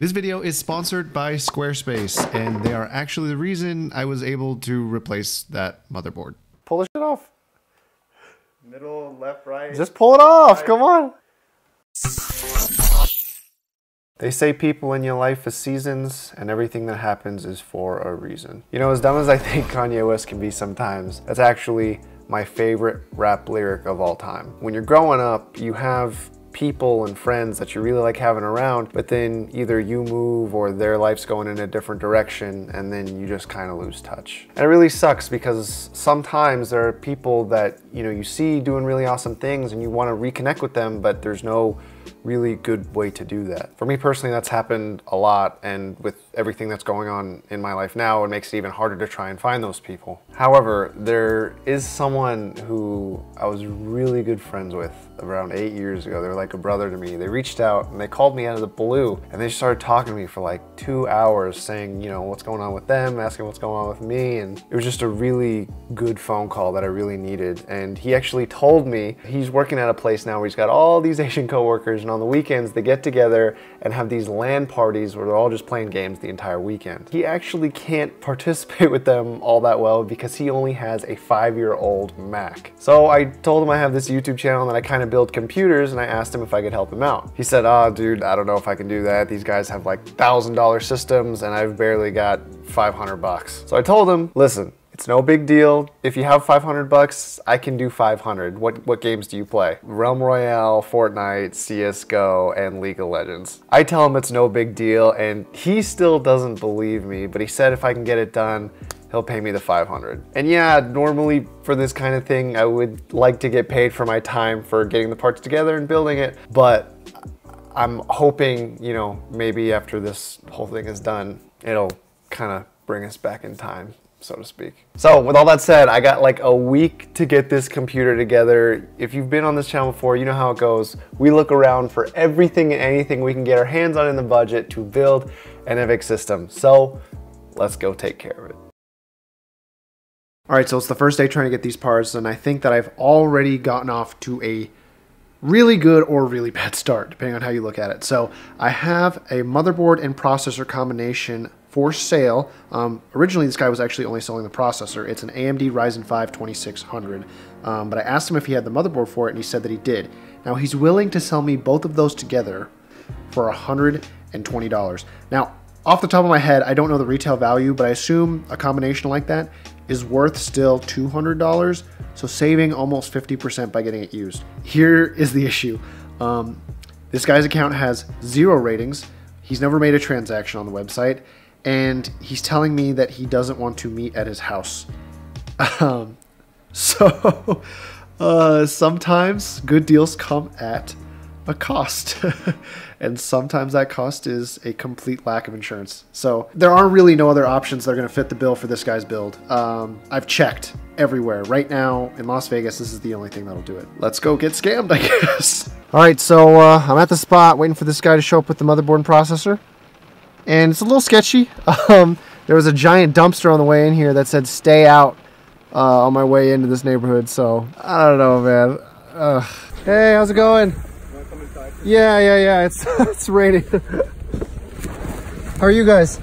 This video is sponsored by Squarespace, and they are actually the reason I was able to replace that motherboard. Pull the shit off. Middle, left, right. Just pull it off, come on. They say people in your life are seasons, and everything that happens is for a reason. You know, as dumb as I think Kanye West can be sometimes, that's actually my favorite rap lyric of all time. When you're growing up, you have people and friends that you really like having around, but then either you move or their life's going in a different direction, and then you just kind of lose touch. And it really sucks because sometimes there are people that, you know, you see doing really awesome things and you want to reconnect with them, but there's no really good way to do that. For me personally, that's happened a lot, and with everything that's going on in my life now, it makes it even harder to try and find those people. However, there is someone who I was really good friends with around 8 years ago. They were like a brother to me. They reached out and they called me out of the blue, and they started talking to me for like 2 hours saying, you know, what's going on with them, asking what's going on with me, and it was just a really good phone call that I really needed. And he actually told me he's working at a place now where he's got all these Asian coworkers, and on the weekends they get together and have these LAN parties where they're all just playing games the entire weekend. He actually can't participate with them all that well because he only has a 5-year-old Mac. So I told him I have this YouTube channel that I kind of build computers, and I asked him if I could help him out. He said, "Oh dude, I don't know if I can do that. These guys have like $1,000 systems and I've barely got 500 bucks. So I told him, listen, it's no big deal. If you have 500 bucks, I can do 500. What games do you play? Realm Royale, Fortnite, CSGO, and League of Legends. I tell him it's no big deal, and he still doesn't believe me, but he said if I can get it done, he'll pay me the 500. And yeah, normally for this kind of thing, I would like to get paid for my time for getting the parts together and building it, but I'm hoping, you know, maybe after this whole thing is done, it'll kind of bring us back in time, so to speak. So with all that said, I got like a week to get this computer together. If you've been on this channel before, you know how it goes. We look around for everything and anything we can get our hands on in the budget to build an NVIDIA system. So let's go take care of it. All right, so it's the first day trying to get these parts, and I think that I've already gotten off to a really good or really bad start, depending on how you look at it. So I have a motherboard and processor combination for sale. Originally, this guy was actually only selling the processor. It's an AMD Ryzen 5 2600, but I asked him if he had the motherboard for it, and he said that he did. Now, he's willing to sell me both of those together for $120. Now, off the top of my head, I don't know the retail value, but I assume a combination like that is worth still $200, so saving almost 50% by getting it used. Here is the issue. This guy's account has 0 ratings. He's never made a transaction on the website, and he's telling me that he doesn't want to meet at his house. Sometimes good deals come at a cost. And sometimes that cost is a complete lack of insurance. So there are really no other options that are gonna fit the bill for this guy's build. I've checked everywhere. Right now in Las Vegas, this is the only thing that'll do it. Let's go get scammed, I guess. All right, so I'm at the spot waiting for this guy to show up with the motherboard and processor. And it's a little sketchy. There was a giant dumpster on the way in here that said stay out on my way into this neighborhood. So I don't know, man. Hey, how's it going? Yeah, it's raining. How are you guys?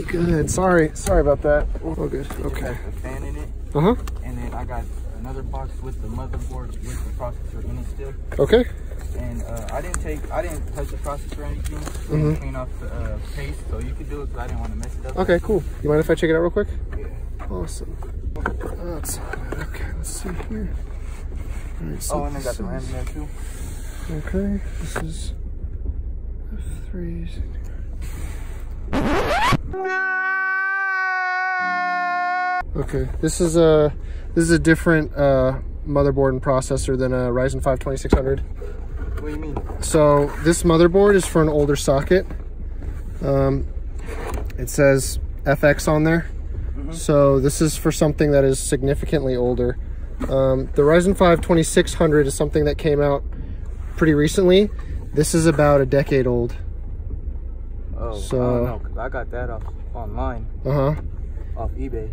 Good. Sorry about that. Oh, good. Okay. A fan in it. Uh-huh. And then I got another box with the motherboard with the processor in it still. Okay. And I didn't touch the processor or anything. Clean off the paste, so you could do it because I didn't want to mess it up. Okay, cool. You mind if I check it out real quick? Yeah. Awesome. That's okay. Let's see here. All right, so and I got the RAM in there too. Okay, this is F3. Okay, this is a different motherboard and processor than a Ryzen 5 2600. What do you mean? So this motherboard is for an older socket. It says FX on there. So this is for something that is significantly older. The Ryzen 5 2600 is something that came out pretty recently. This is about a decade old. Oh, so, I don't know, 'cause I got that online. Off eBay.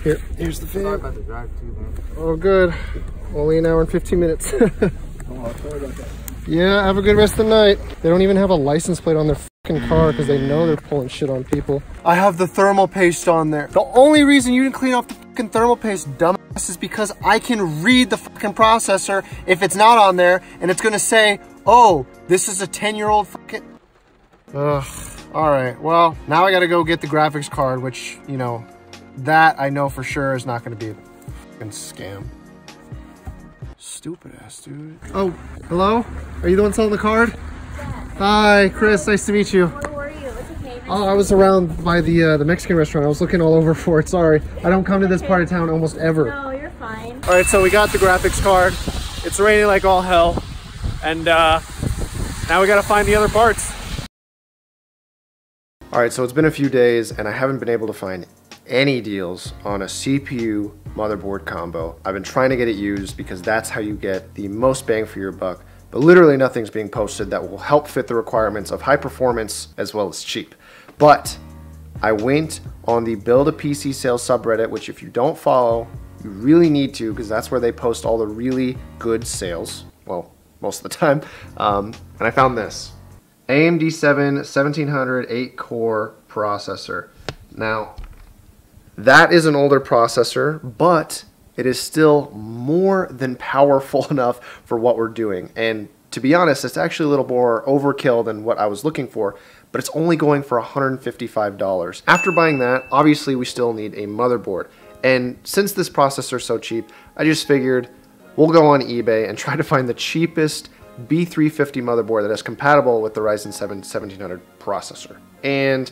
Here's the fan. Sorry about the drive too, man. Oh, good. Only an hour and 15 minutes. Oh, sorry about that. Yeah, have a good rest of the night. They don't even have a license plate on their fucking car because they know they're pulling shit on people. I have the thermal paste on there. The only reason you didn't clean off the fucking thermal paste, dumbass, is because I can read the fucking processor if it's not on there, and it's gonna say, oh, this is a 10-year-old fucking... Ugh. All right, well, now I gotta go get the graphics card, which, you know, that I know for sure is not gonna be a fucking scam. Stupid ass dude. Oh, hello? Are you the one selling the card? Yeah. Hi, Chris, nice to meet you. How are you? It's okay. Oh, I was around by the Mexican restaurant. I was looking all over for it, sorry. I don't come to this part of town almost ever. No, you're fine. All right, so we got the graphics card. It's raining like all hell. And now we gotta find the other parts. All right, so it's been a few days and I haven't been able to find any deals on a CPU motherboard combo. I've been trying to get it used because that's how you get the most bang for your buck, but literally nothing's being posted that will help fit the requirements of high performance as well as cheap. But I went on the Build a PC sales subreddit, which if you don't follow, you really need to, because that's where they post all the really good sales. Well, most of the time. And I found this. AMD 7 1700 8-core processor. Now, that is an older processor, but it is still more than powerful enough for what we're doing. And to be honest, it's actually a little more overkill than what I was looking for, but it's only going for $155. After buying that, obviously we still need a motherboard. And since this processor is so cheap, I just figured we'll go on eBay and try to find the cheapest B350 motherboard that is compatible with the Ryzen 7 1700 processor. And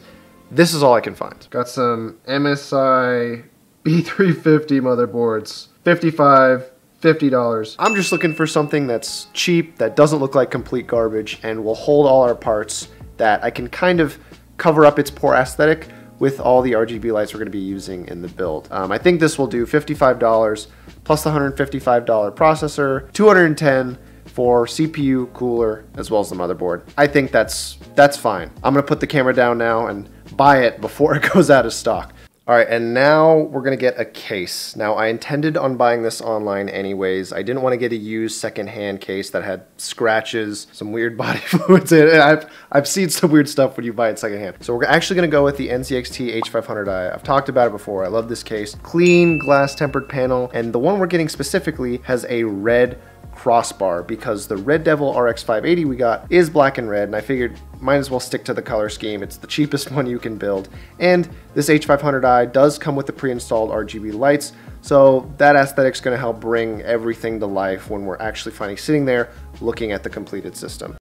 this is all I can find. Got some MSI B350 motherboards, $50. I'm just looking for something that's cheap, that doesn't look like complete garbage, and will hold all our parts, that I can kind of cover up its poor aesthetic with all the RGB lights we're gonna be using in the build. I think this will do $55 plus the $155 processor, $210 for CPU, cooler, as well as the motherboard. I think that's fine. I'm gonna put the camera down now and buy it before it goes out of stock. All right, and now we're gonna get a case. Now, I intended on buying this online anyways. I didn't want to get a used secondhand case that had scratches, some weird body fluids in it. I've seen some weird stuff when you buy it secondhand. So we're actually gonna go with the NZXT H500i. I've talked about it before. I love this case. Clean glass tempered panel, and the one we're getting specifically has a red crossbar because the Red Devil RX 580 we got is black and red, and I figured might as well stick to the color scheme. It's the cheapest one you can build, and this H500i does come with the pre-installed RGB lights, so that aesthetic's going to help bring everything to life when we're actually finally sitting there looking at the completed system.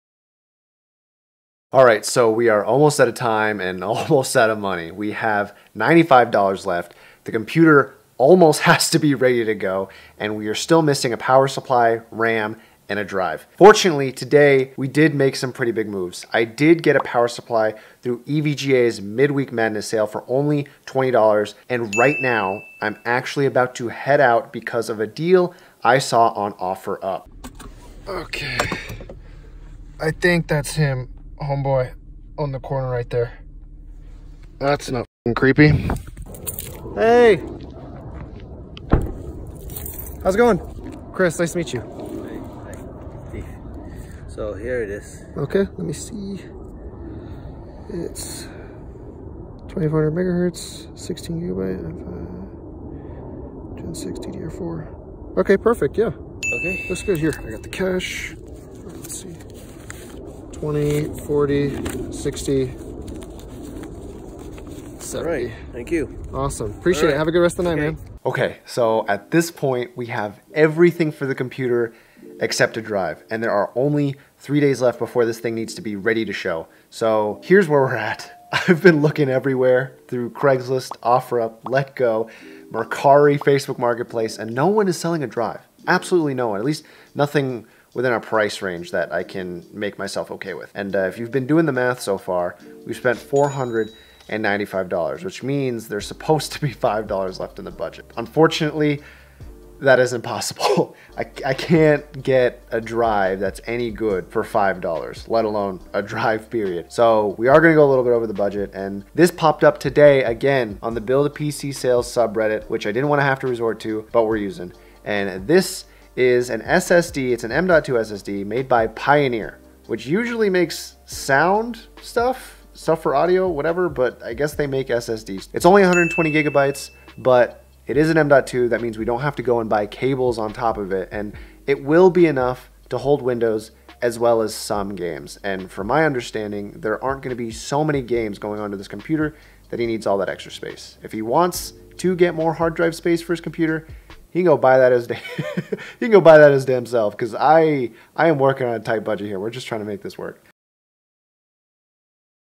All right, so we are almost out of time and almost out of money. We have $95 left. The computer almost has to be ready to go, and we are still missing a power supply, RAM, and a drive. Fortunately, today we did make some pretty big moves. I did get a power supply through EVGA's Midweek Madness sale for only $20, and right now I'm actually about to head out because of a deal I saw on OfferUp. Okay, I think that's him, homeboy, on the corner right there. That's not creepy. Hey! How's it going? Chris, nice to meet you. Hey. So here it is. Okay, let me see. It's 2400 megahertz, 16 gigabyte of Gen 6 DDR4. Okay, perfect, yeah. Okay. That's good. Here, I got the cash. Let's see. 20, 40, 60, 70. All right, thank you. Awesome. Appreciate it. Have a good rest of the night, man. Okay, so at this point, we have everything for the computer except a drive, and there are only 3 days left before this thing needs to be ready to show. So here's where we're at. I've been looking everywhere through Craigslist, OfferUp, Letgo, Mercari, Facebook Marketplace, and no one is selling a drive. Absolutely no one, at least nothing within our price range that I can make myself okay with. And if you've been doing the math so far, we've spent $495, which means there's supposed to be $5 left in the budget. Unfortunately, that isn't possible. I can't get a drive that's any good for $5, let alone a drive period. So we are gonna go a little bit over the budget, and this popped up today again on the Build a PC sales subreddit, which I didn't wanna have to resort to, but we're using. And this is an SSD. It's an M.2 SSD made by Pioneer, which usually makes sound stuff for audio, whatever, but I guess they make SSDs. It's only 120 gigabytes, but it is an M.2. That means we don't have to go and buy cables on top of it, and it will be enough to hold Windows as well as some games. And from my understanding, there aren't going to be so many games going onto this computer that he needs all that extra space. If he wants to get more hard drive space for his computer, he can go buy that as he can go buy that his damn self, because I am working on a tight budget here. We're just trying to make this work.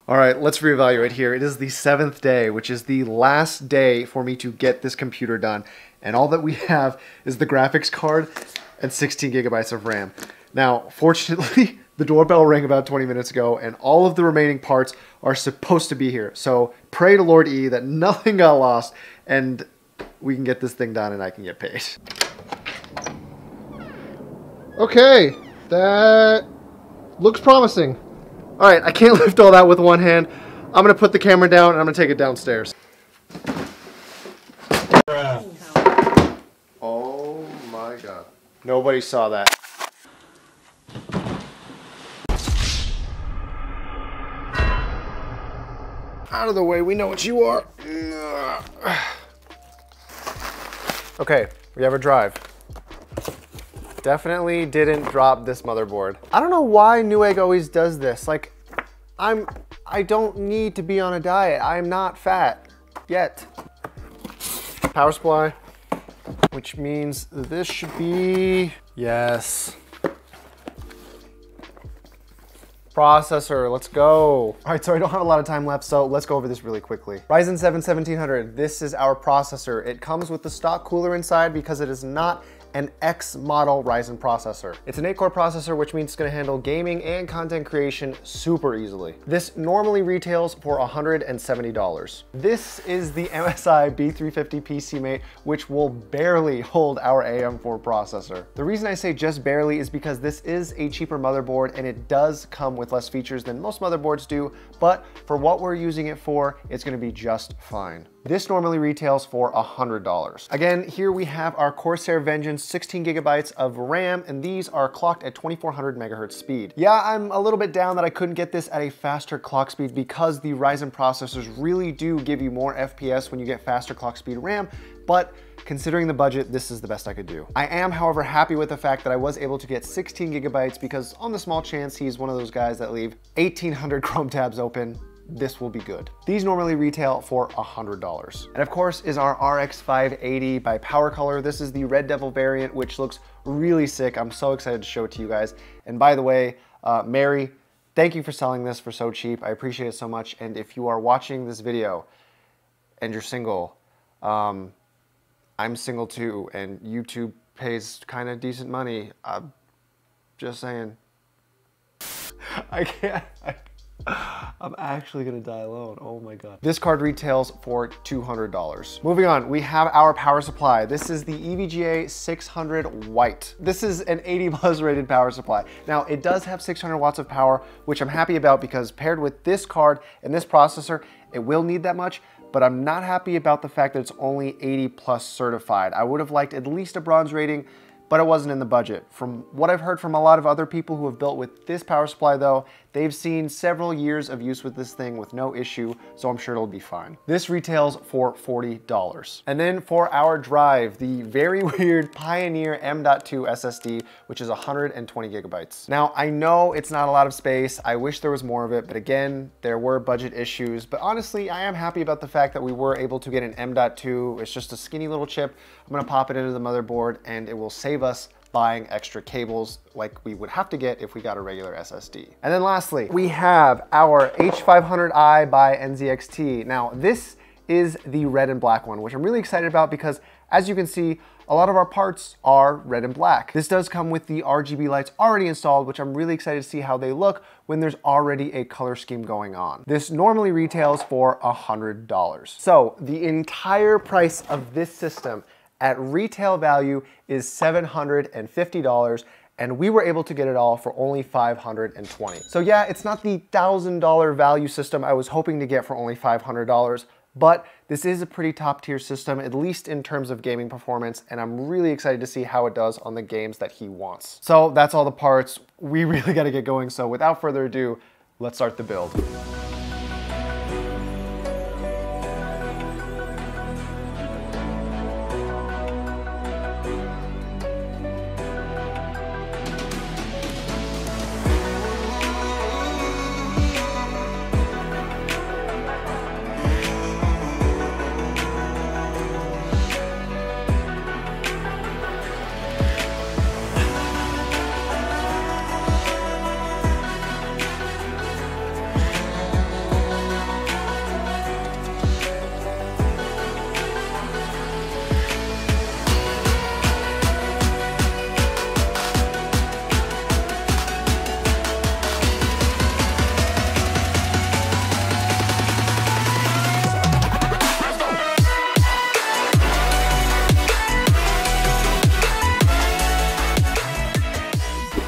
All right, let's reevaluate here. It is the 7th day, which is the last day for me to get this computer done. And all that we have is the graphics card and 16 gigabytes of RAM. Now, fortunately, the doorbell rang about 20 minutes ago, and all of the remaining parts are supposed to be here. So pray to Lord E that nothing got lost, and we can get this thing done and I can get paid. Okay, that looks promising. All right, I can't lift all that with one hand. I'm gonna put the camera down and I'm gonna take it downstairs. Oh my God. Nobody saw that. Out of the way, we know what you are. Okay, we have a drive. Definitely didn't drop this motherboard. I don't know why Newegg always does this. Like, I don't need to be on a diet. I'm not fat yet. Power supply, which means this should be, yes. Processor, let's go. All right, so I don't have a lot of time left, so let's go over this really quickly. Ryzen 7 1700, this is our processor. It comes with the stock cooler inside because it is not an X model Ryzen processor. It's an 8-core processor, which means it's gonna handle gaming and content creation super easily. This normally retails for $170. This is the MSI B350 PCMate, which will barely hold our AM4 processor. The reason I say just barely is because this is a cheaper motherboard and it does come with less features than most motherboards do, but for what we're using it for, it's gonna be just fine. This normally retails for $100. Again, here we have our Corsair Vengeance 16 gigabytes of RAM, and these are clocked at 2400 megahertz speed. Yeah, I'm a little bit down that I couldn't get this at a faster clock speed because the Ryzen processors really do give you more FPS when you get faster clock speed RAM, but considering the budget, this is the best I could do. I am, however, happy with the fact that I was able to get 16 gigabytes because on the small chance he's one of those guys that leave 1800 Chrome tabs open, this will be good. These normally retail for $100. And of course is our RX 580 by PowerColor. This is the Red Devil variant, which looks really sick. I'm so excited to show it to you guys. And by the way, Mary, thank you for selling this for so cheap. I appreciate it so much. And if you are watching this video and you're single, I'm single too, and YouTube pays kind of decent money. Just saying. I can't. I'm actually gonna die alone. Oh my God. This card retails for $200. Moving on, we have our power supply. This is the EVGA 600 White. This is an 80 buzz rated power supply. Now it does have 600 watts of power, which I'm happy about because paired with this card and this processor, it will need that much, but I'm not happy about the fact that it's only 80 plus certified. I would have liked at least a bronze rating, but it wasn't in the budget. From what I've heard from a lot of other people who have built with this power supply though, they've seen several years of use with this thing with no issue, so I'm sure it'll be fine. This retails for $40. And then for our drive, the very weird Pioneer M.2 SSD, which is 120 gigabytes. Now, I know it's not a lot of space. I wish there was more of it, but again, there were budget issues. But honestly, I am happy about the fact that we were able to get an M.2. It's just a skinny little chip. I'm gonna pop it into the motherboard and it will save us buying extra cables like we would have to get if we got a regular SSD. And then lastly, we have our H500i by NZXT. Now this is the red and black one, which I'm really excited about because as you can see, a lot of our parts are red and black. This does come with the RGB lights already installed, which I'm really excited to see how they look when there's already a color scheme going on. This normally retails for $100. So the entire price of this system at retail value is $750, and we were able to get it all for only $520. So yeah, it's not the $1,000 value system I was hoping to get for only $500, but this is a pretty top tier system, at least in terms of gaming performance, and I'm really excited to see how it does on the games that he wants. So that's all the parts. We really got to get going, so without further ado, let's start the build.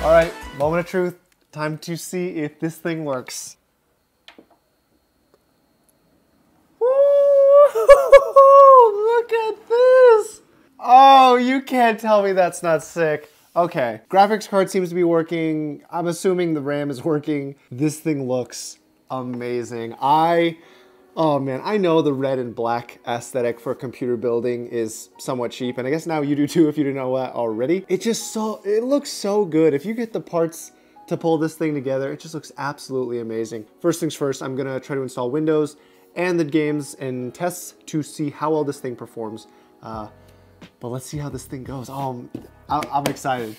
All right, moment of truth. Time to see if this thing works. Woo! Look at this! Oh, you can't tell me that's not sick. Okay, graphics card seems to be working. I'm assuming the RAM is working. This thing looks amazing. Oh man, I know the red and black aesthetic for computer building is somewhat cheap, and I guess now you do too if you didn't know that already. It looks so good. If you get the parts to pull this thing together, it just looks absolutely amazing. First things first, I'm gonna try to install Windows and the games and tests to see how well this thing performs. But let's see how this thing goes. Oh, I'm excited.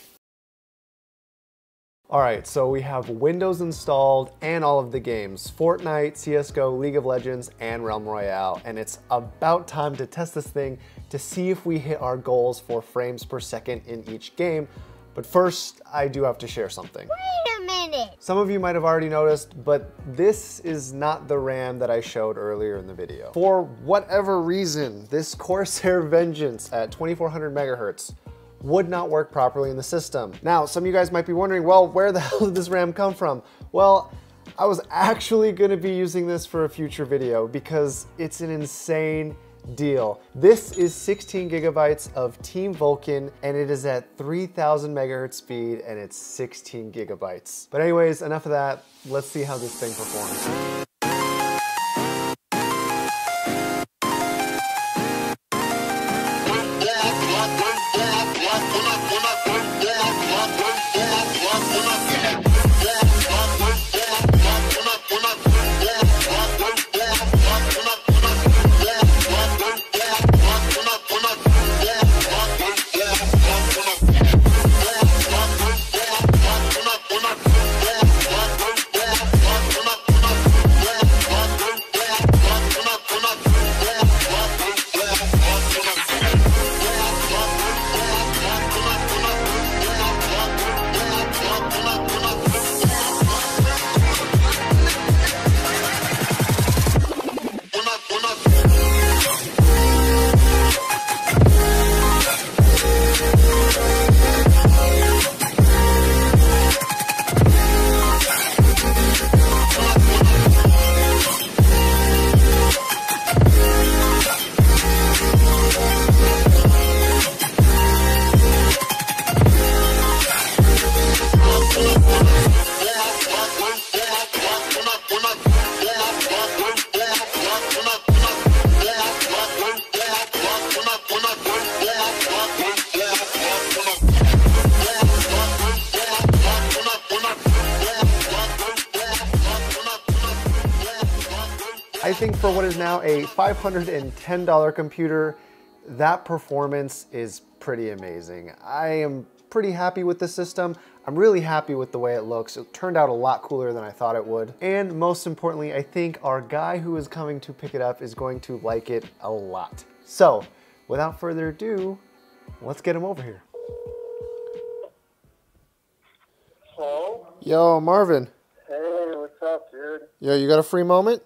All right, so we have Windows installed and all of the games, Fortnite, CSGO, League of Legends, and Realm Royale. And it's about time to test this thing to see if we hit our goals for frames per second in each game. But first, I do have to share something. Wait a minute. Some of you might have already noticed, but this is not the RAM that I showed earlier in the video. For whatever reason, this Corsair Vengeance at 2400 megahertz would not work properly in the system. Now, some of you guys might be wondering, well, where the hell did this RAM come from? Well, I was actually gonna be using this for a future video because it's an insane deal. This is 16 gigabytes of Team Vulkan, and it is at 3000 megahertz speed, and it's 16 gigabytes. But anyways, enough of that. Let's see how this thing performs. I think for what is now a $510 computer, that performance is pretty amazing. I am pretty happy with the system. I'm really happy with the way it looks. It turned out a lot cooler than I thought it would. And most importantly, I think our guy who is coming to pick it up is going to like it a lot. So, without further ado, let's get him over here. Hello? Yo, Marvin. Hey, what's up, dude? Yo, you got a free moment?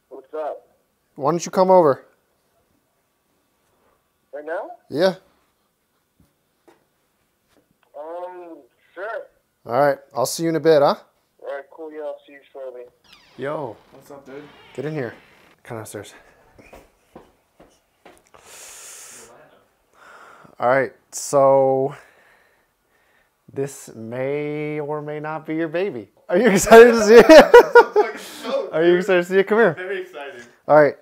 What's up? Why don't you come over? Right now? Yeah. Sure. All right, I'll see you in a bit, huh? Alright, cool, yeah, I'll see you shortly. Yo, What's up, dude? get in here. Come downstairs. All right, so this may or may not be your baby. Are you excited to see it? Are you excited to see it? Come here. Very excited. All right,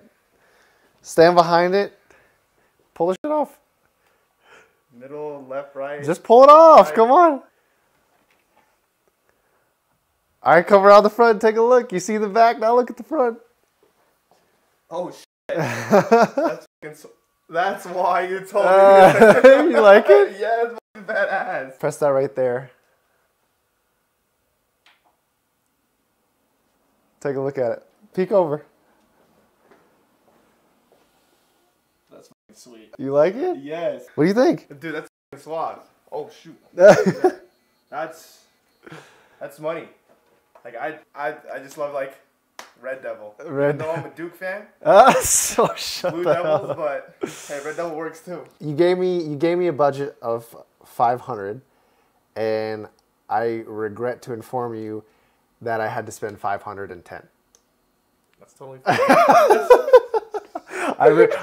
stand behind it. Pull the shit off. Middle, left, right. Just pull it off. Come on. All right, come around the front. Take a look. You see the back. Now look at the front. Oh shit. That's why you told me. You like it? Yeah, it's fucking badass. Press that right there. Take a look at it. Peek over. That's fucking sweet. You like it? Yes. What do you think? Dude, that's fucking swag. Oh shoot. That's money. Like I just love like Red Devil. Even though I'm a Duke fan, So shut Blue the Devils, hell up. but hey, Red Devil works too. You gave me a budget of 500, and I regret to inform you that I had to spend 510. That's totally fine.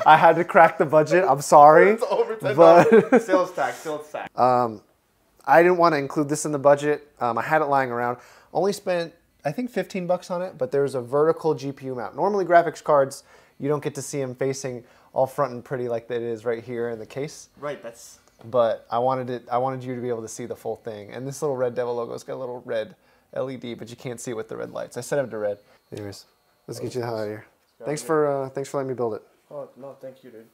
I had to crack the budget. I'm sorry. It's over $10. But Sales tax. I didn't want to include this in the budget. I had it lying around. Only spent, I think, 15 bucks on it, but there's a vertical GPU mount. Normally graphics cards, you don't get to see them facing all front and pretty like that is right here in the case. Right. That's. But I wanted you to be able to see the full thing. And this little Red Devil logo's got a little red LED, but you can't see it with the red lights. I set it to red. Anyways, let's get you the hell out of here. Thanks for letting me build it. Oh no, thank you, dude.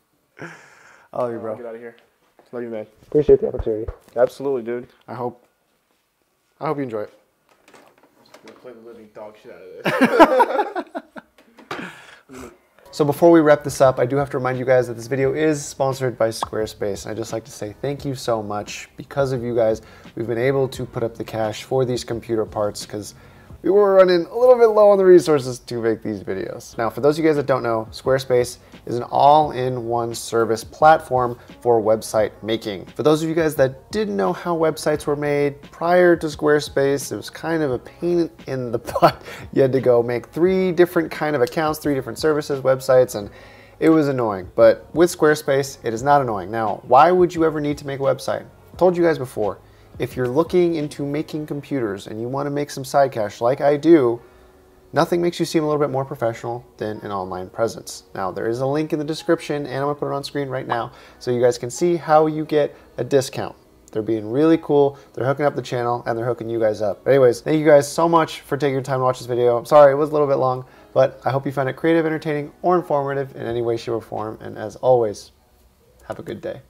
I love you, bro. Get out of here. Love you, man. Appreciate the opportunity. Absolutely, dude. I hope you enjoy it. I'm gonna play the living dog shit out of this. So before we wrap this up, I do have to remind you guys that this video is sponsored by Squarespace. And I'd just like to say thank you so much. Because of you guys, we've been able to put up the cash for these computer parts because we were running a little bit low on the resources to make these videos. Now, for those of you guys that don't know, Squarespace is an all-in-one service platform for website making. For those of you guys that didn't know how websites were made prior to Squarespace, it was kind of a pain in the butt. You had to go make 3 different kind of accounts, 3 different services, websites, and it was annoying. But with Squarespace, it is not annoying. Now, why would you ever need to make a website? I told you guys before, if you're looking into making computers and you want to make some side cash like I do, nothing makes you seem a little bit more professional than an online presence. Now, there is a link in the description, and I'm going to put it on screen right now so you guys can see how you get a discount. They're being really cool. They're hooking up the channel, and they're hooking you guys up. But anyways, thank you guys so much for taking your time to watch this video. I'm sorry it was a little bit long, but I hope you found it creative, entertaining, or informative in any way, shape, or form. And as always, have a good day.